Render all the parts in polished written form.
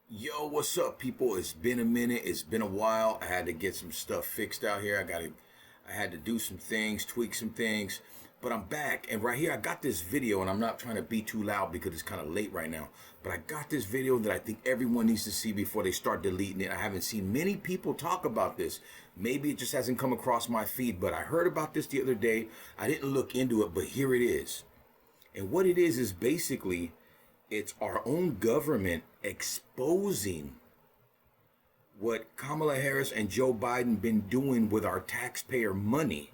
Yo, what's up, people? It's been a minute. It's been a while. I had to get some stuff fixed out here. I had to do some things, tweak some things, but I'm back. And right here, I got this video, and I'm not trying to be too loud because it's kind of late right now. But I got this video that I think everyone needs to see before they start deleting it. I haven't seen many people talk about this. Maybe it just hasn't come across my feed, but I heard about this the other day. I didn't look into it, but here it is. And what it is basically it's our own government exposing what Kamala Harris and Joe Biden been doing with our taxpayer money.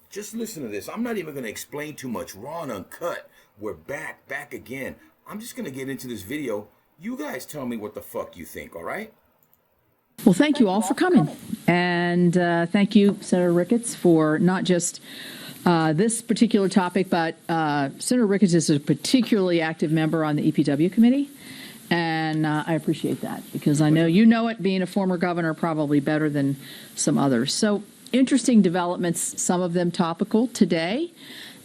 Just listen to this. I'm not even going to explain too much. Raw and uncut. We're back again. I'm just going to get into this video. You guys tell me what the fuck you think, all right? Well, thank you all for coming. And thank you, Senator Ricketts, for not just this particular topic, but Senator Ricketts is a particularly active member on the EPW committee. And I appreciate that because I know you know it, being a former governor, probably better than some others. So interesting developments, some of them topical today.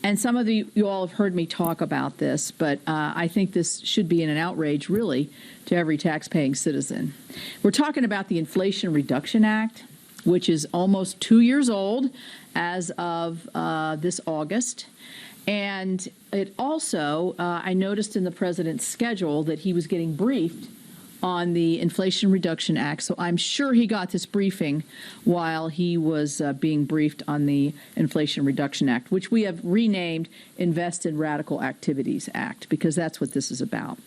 And some of you all have heard me talk about this, but I think this should be an outrage, really, to every taxpaying citizen. We're talking about the Inflation Reduction Act, which is almost 2 years old as of this August. And it also, I noticed in the president's schedule that he was getting briefed on the Inflation Reduction Act. So I'm sure he got this briefing while he was being briefed on the Inflation Reduction Act, which we have renamed Invest in Radical Activities Act, because that's what this is about.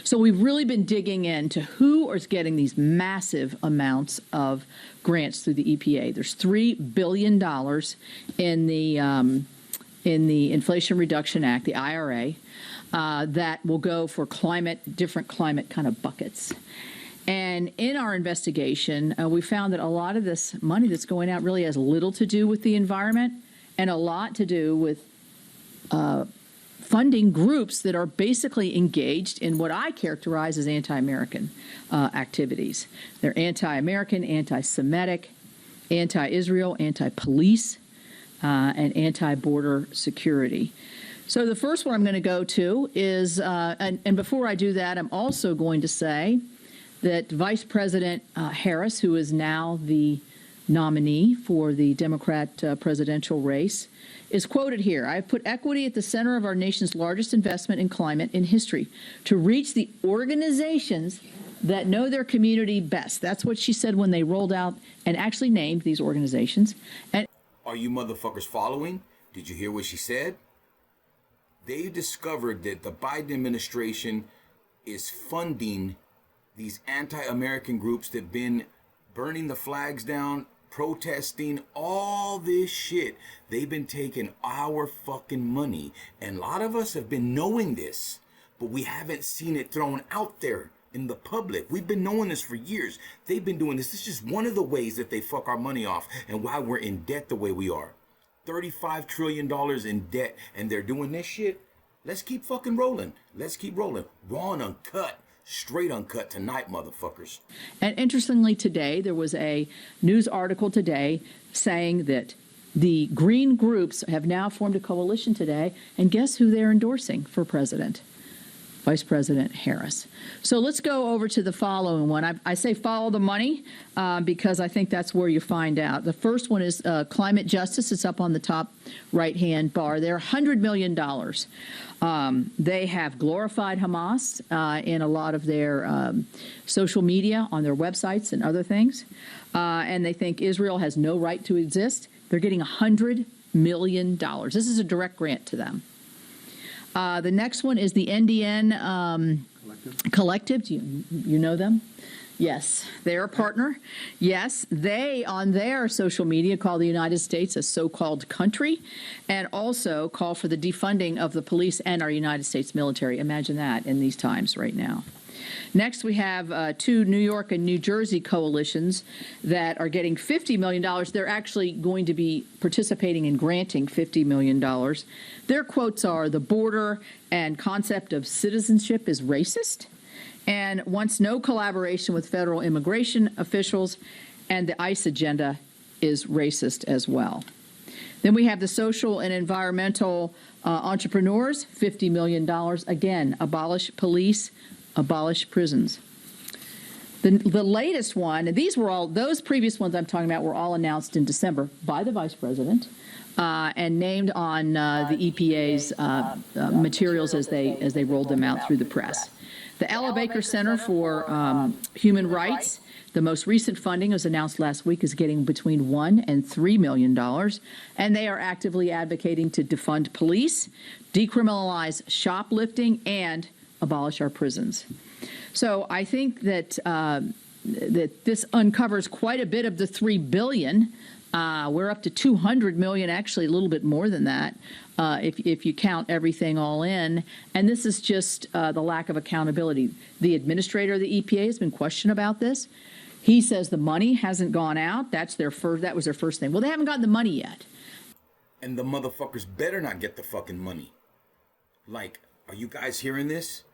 So we've really been digging into who is getting these massive amounts of grants through the EPA. There's $3 billion in the Inflation Reduction Act, the IRA, that will go for different climate kind of buckets. And in our investigation, we found that a lot of this money that's going out really has little to do with the environment and a lot to do with funding groups that are basically engaged in what I characterize as anti-American activities. They're anti-American, anti-Semitic, anti-Israel, anti-police, and anti-border security. So the first one I'm going to go to is, and before I do that, I'm also going to say that Vice President Harris, who is now the nominee for the Democrat presidential race, is quoted here. "I have put equity at the center of our nation's largest investment in climate in history to reach the organizations that know their community best." That's what she said when they rolled out and actually named these organizations. And are you motherfuckers following? Did you hear what she said? They discovered that the Biden administration is funding these anti-American groups that have been burning the flags down, protesting, all this shit. They've been taking our fucking money. And a lot of us have been knowing this, but we haven't seen it thrown out there in the public. We've been knowing this for years. They've been doing this. This is just one of the ways that they fuck our money off and why we're in debt the way we are. $35 trillion in debt, and they're doing this shit. Let's keep fucking rolling. Let's keep rolling. Raw and uncut. Straight uncut tonight, motherfuckers. And interestingly, today, there was a news article today saying that the green groups have now formed a coalition today, and guess who they're endorsing for president? Vice President Harris. So let's go over to the following one. I say follow the money because I think that's where you find out. The first one is climate justice. It's up on the top right-hand bar there, $100 million. They have glorified Hamas in a lot of their social media, on their websites and other things. And they think Israel has no right to exist. They're getting $100 million. This is a direct grant to them. The next one is the NDN Collective. Do you know them? Yes, they're a partner. Yes, they, on their social media, call the United States a so-called country and also call for the defunding of the police and our United States military. Imagine that in these times right now. Next, we have two New York and New Jersey coalitions that are getting $50 million. They're actually going to be participating in granting $50 million. Their quotes are, "The border and concept of citizenship is racist and wants no collaboration with federal immigration officials, and the ICE agenda is racist as well." Then we have the social and environmental entrepreneurs, $50 million. Again, abolish police, abolish prisons. The latest one, and those previous ones I'm talking about were all announced in December by the vice president and named on the EPA's materials as they rolled them out through the press. The Ella Baker Center for Human Rights, the most recent funding, was announced last week, is getting between $1 and $3 million, and they are actively advocating to defund police, decriminalize shoplifting, and abolish our prisons. So I think that that this uncovers quite a bit of the $3 billion. We're up to $200 million, actually a little bit more than that, if you count everything all in. And this is just the lack of accountability. The administrator of the EPA has been questioned about this. He says the money hasn't gone out. That was their first thing. Well, they haven't gotten the money yet. And the motherfuckers better not get the fucking money. Like, are you guys hearing this?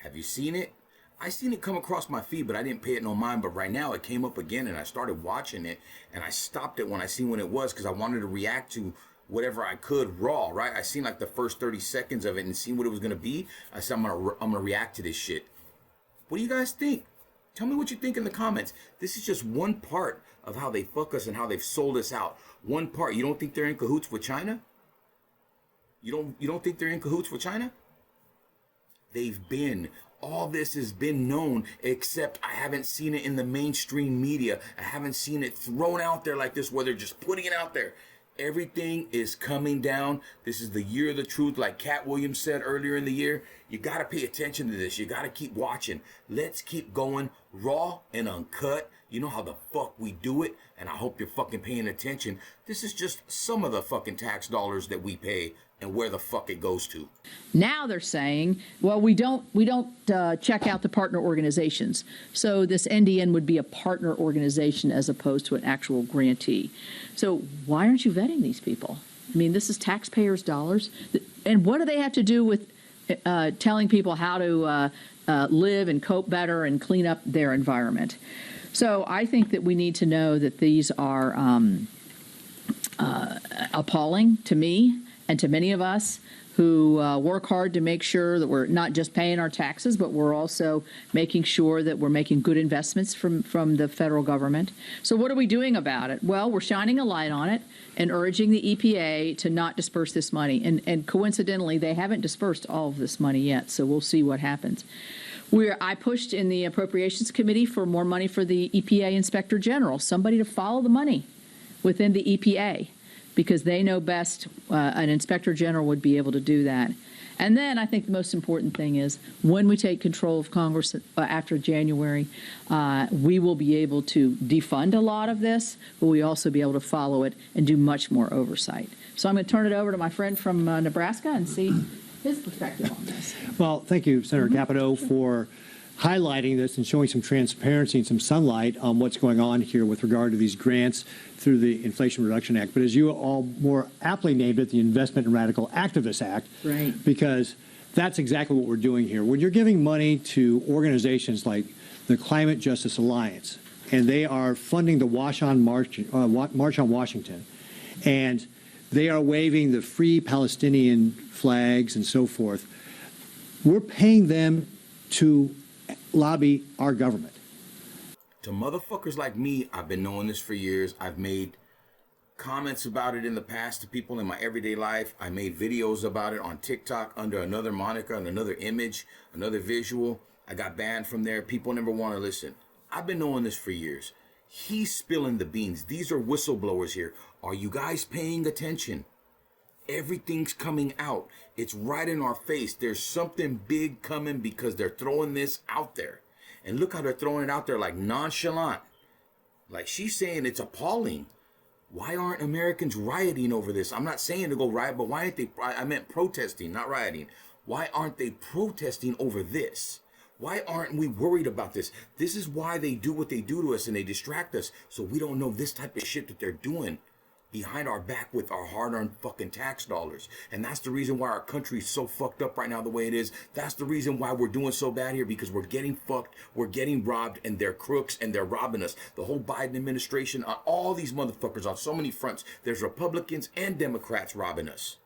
Have you seen it? I seen it come across my feed, but I didn't pay it no mind. But right now it came up again, and I started watching it, and I stopped it when I seen when it was, because I wanted to react to whatever I could raw, right? I seen like the first 30 seconds of it and seen what it was gonna be. I said, I'm gonna react to this shit. What do you guys think? Tell me what you think in the comments. This is just one part of how they fuck us and how they've sold us out. One part. You don't think they're in cahoots with China? You don't think they're in cahoots with China? They've been. All this has been known, except I haven't seen it in the mainstream media. I haven't seen it thrown out there like this, where they're just putting it out there. Everything is coming down. This is the year of the truth, like Cat Williams said earlier in the year. You got to pay attention to this. You got to keep watching. Let's keep going raw and uncut. You know how the fuck we do it, and I hope you're fucking paying attention. This is just some of the fucking tax dollars that we pay and where the fuck it goes to. Now they're saying, well, we don't check out the partner organizations. So this NDN would be a partner organization as opposed to an actual grantee. So why aren't you vetting these people? I mean, this is taxpayers' dollars. And what do they have to do with telling people how to live and cope better and clean up their environment? So I think that we need to know that these are appalling to me and to many of us who work hard to make sure that we're not just paying our taxes, but we're also making sure that we're making good investments from the federal government. So what are we doing about it? Well, we're shining a light on it and urging the EPA to not disperse this money. And coincidentally, they haven't dispersed all of this money yet, so we'll see what happens. I pushed in the Appropriations Committee for more money for the EPA Inspector General, somebody to follow the money within the EPA, because they know best. An Inspector General would be able to do that. And then I think the most important thing is when we take control of Congress after January, we will be able to defund a lot of this, but we also be able to follow it and do much more oversight. So I'm going to turn it over to my friend from Nebraska and see his perspective on this. Well, thank you, Senator Capito, for highlighting this and showing some transparency and some sunlight on what's going on here with regard to these grants through the Inflation Reduction Act. But as you all more aptly named it, the Investment in Radical Activists Act, right? Because that's exactly what we're doing here. When you're giving money to organizations like the Climate Justice Alliance, and they are funding the March on Washington, and they are waving the Free Palestinian flags and so forth, we're paying them to lobby our government. To motherfuckers like me, I've been knowing this for years. I've made comments about it in the past to people in my everyday life. I made videos about it on TikTok under another moniker and another image, another visual. I got banned from there. People never want to listen. I've been knowing this for years. He's spilling the beans. These are whistleblowers here. Are you guys paying attention? Everything's coming out. It's right in our face. There's something big coming because they're throwing this out there. And look how they're throwing it out there like nonchalant. Like she's saying it's appalling. Why aren't Americans rioting over this? I'm not saying to go riot, but why aren't they? I meant protesting, not rioting. Why aren't they protesting over this? Why aren't we worried about this? This is why they do what they do to us and they distract us so we don't know this type of shit that they're doing behind our back with our hard-earned fucking tax dollars. And that's the reason why our country is so fucked up right now the way it is. That's the reason why we're doing so bad here, because we're getting fucked, we're getting robbed, and they're crooks and they're robbing us. The whole Biden administration, all these motherfuckers on so many fronts. There's Republicans and Democrats robbing us.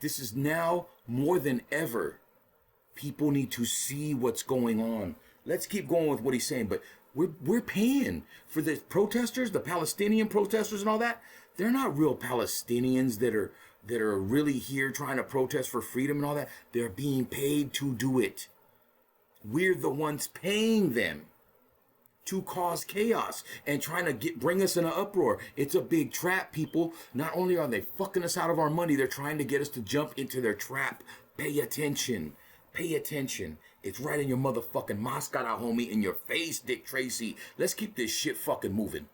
This is now more than ever People need to see what's going on. Let's keep going with what he's saying, but we're paying for the protesters, the Palestinian protesters and all that. They're not real Palestinians that are really here trying to protest for freedom and all that. They're being paid to do it. We're the ones paying them to cause chaos and trying to bring us in an uproar. It's a big trap, people. Not only are they fucking us out of our money, they're trying to get us to jump into their trap. Pay attention. Pay attention. It's right in your motherfucking mascara, homie, in your face, Dick Tracy. Let's keep this shit fucking moving.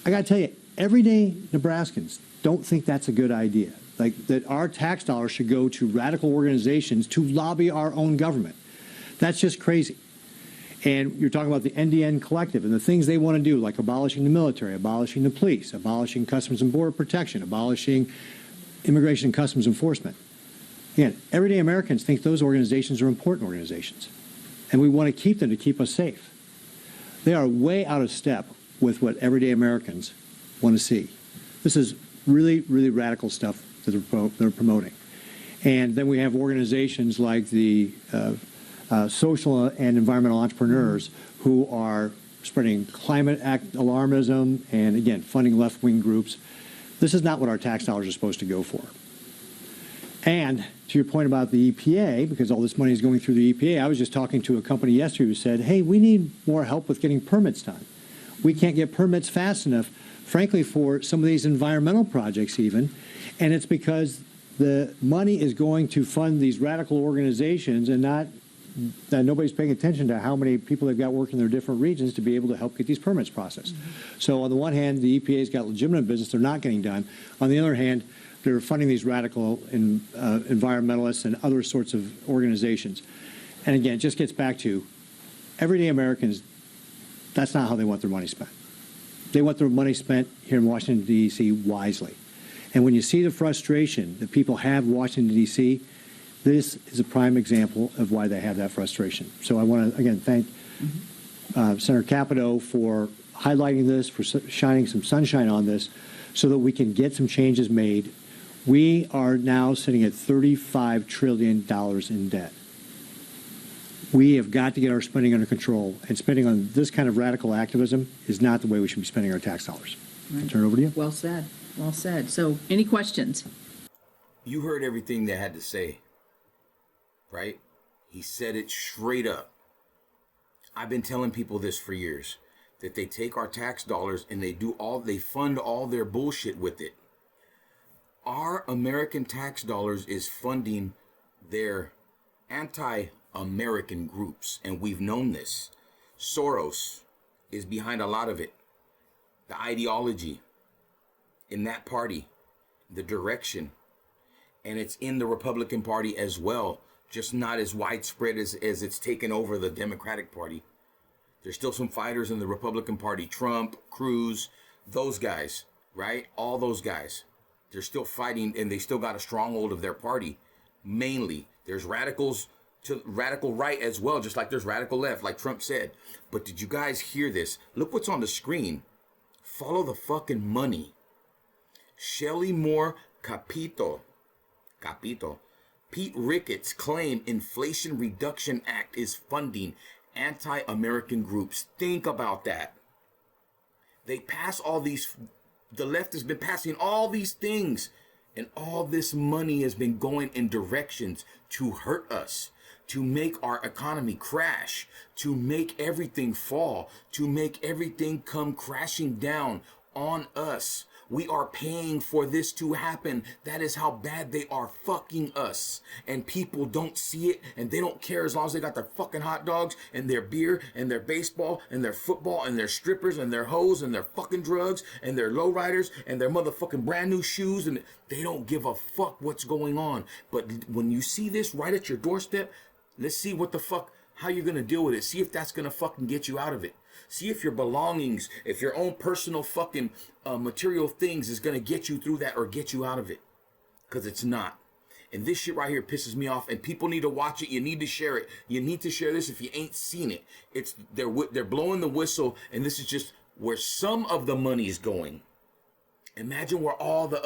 I got to tell you, everyday Nebraskans don't think that's a good idea. Like that our tax dollars should go to radical organizations to lobby our own government. That's just crazy. And you're talking about the NDN Collective and the things they want to do, like abolishing the military, abolishing the police, abolishing Customs and Border Protection, abolishing Immigration and Customs Enforcement. Again, everyday Americans think those organizations are important organizations, and we want to keep them to keep us safe. They are way out of step with what everyday Americans want to see. This is really, really radical stuff that they're promoting. And then we have organizations like the social and environmental entrepreneurs who are spreading climate alarmism and, again, funding left-wing groups. This is not what our tax dollars are supposed to go for. And to your point about the EPA, because all this money is going through the EPA, I was just talking to a company yesterday who said, hey, we need more help with getting permits done. We can't get permits fast enough, frankly, for some of these environmental projects even. And it's because the money is going to fund these radical organizations and not that nobody's paying attention to how many people they've got working in their different regions to be able to help get these permits processed. Mm-hmm. So on the one hand, the EPA's got legitimate business they're not getting done. On the other hand, they're funding these radical environmentalists and other sorts of organizations. And again, it just gets back to everyday Americans, that's not how they want their money spent. They want their money spent here in Washington, D.C. wisely. And when you see the frustration that people have in Washington, D.C., this is a prime example of why they have that frustration. So I want to, again, thank Senator Capito for highlighting this, for shining some sunshine on this, so that we can get some changes made. We are now sitting at $35 trillion in debt. We have got to get our spending under control, and spending on this kind of radical activism is not the way we should be spending our tax dollars. Right. I'll turn it over to you. Well said. Well said. So, any questions? You heard everything they had to say, right? He said it straight up. I've been telling people this for years, that they take our tax dollars and they fund all their bullshit with it. Our American tax dollars is funding their anti-American groups, and we've known this. Soros is behind a lot of it. The ideology in that party, the direction, and it's in the Republican Party as well, just not as widespread as it's taken over the Democratic Party. There's still some fighters in the Republican Party, Trump, Cruz, those guys, right? All those guys. They're still fighting, and they still got a stronghold of their party. Mainly, there's radicals to radical right as well, just like there's radical left, like Trump said. But did you guys hear this? Look what's on the screen. Follow the fucking money. Shelley Moore Capito. Pete Ricketts claim Inflation Reduction Act is funding anti-American groups. Think about that. They pass all these, the left has been passing all these things, and all this money has been going in directions to hurt us, to make our economy crash, to make everything fall, to make everything come crashing down on us. We are paying for this to happen. That is how bad they are fucking us. And people don't see it, and they don't care as long as they got their fucking hot dogs and their beer and their baseball and their football and their strippers and their hoes and their fucking drugs and their lowriders and their motherfucking brand new shoes, and they don't give a fuck what's going on. But when you see this right at your doorstep, let's see what the fuck, how you're going to deal with it. See if that's going to fucking get you out of it. See if your belongings, if your own personal fucking material things is going to get you through that or get you out of it. Because it's not. And this shit right here pisses me off. And people need to watch it. You need to share it. You need to share this if you ain't seen it. They're blowing the whistle. And this is just where some of the money is going. Imagine where all the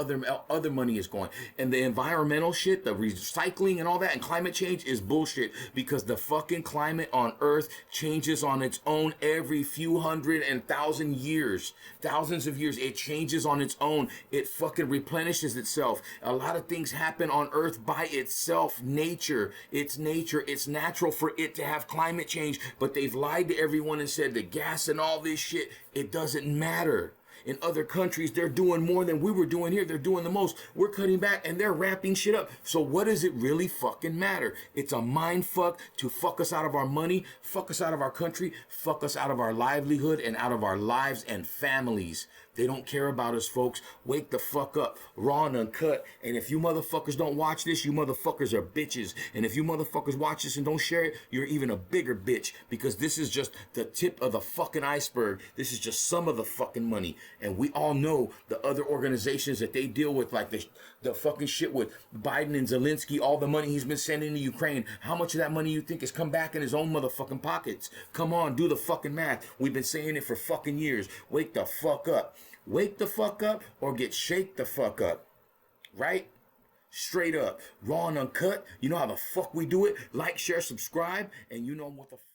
other money is going. And the environmental shit, the recycling and all that, and climate change is bullshit, because the fucking climate on Earth changes on its own every few hundred and thousand years. Thousands of years. It changes on its own. It fucking replenishes itself. A lot of things happen on Earth by itself. Nature. It's nature. It's natural for it to have climate change. But they've lied to everyone and said the gas and all this shit, it doesn't matter. In other countries, they're doing more than we were doing here. They're doing the most. We're cutting back and they're ramping shit up. So what does it really fucking matter? It's a mind fuck to fuck us out of our money, fuck us out of our country, fuck us out of our livelihood and out of our lives and families. They don't care about us, folks. Wake the fuck up. Raw and uncut. And if you motherfuckers don't watch this, you motherfuckers are bitches. And if you motherfuckers watch this and don't share it, you're even a bigger bitch, because this is just the tip of the fucking iceberg. This is just some of the fucking money. And we all know the other organizations that they deal with, like the fucking shit with Biden and Zelensky, all the money he's been sending to Ukraine. How much of that money you think has come back in his own motherfucking pockets? Come on, do the fucking math. We've been saying it for fucking years. Wake the fuck up. Wake the fuck up or get shake the fuck up. Right? Straight up. Raw and uncut. You know how the fuck we do it? Like, share, subscribe, and you know what the fuck.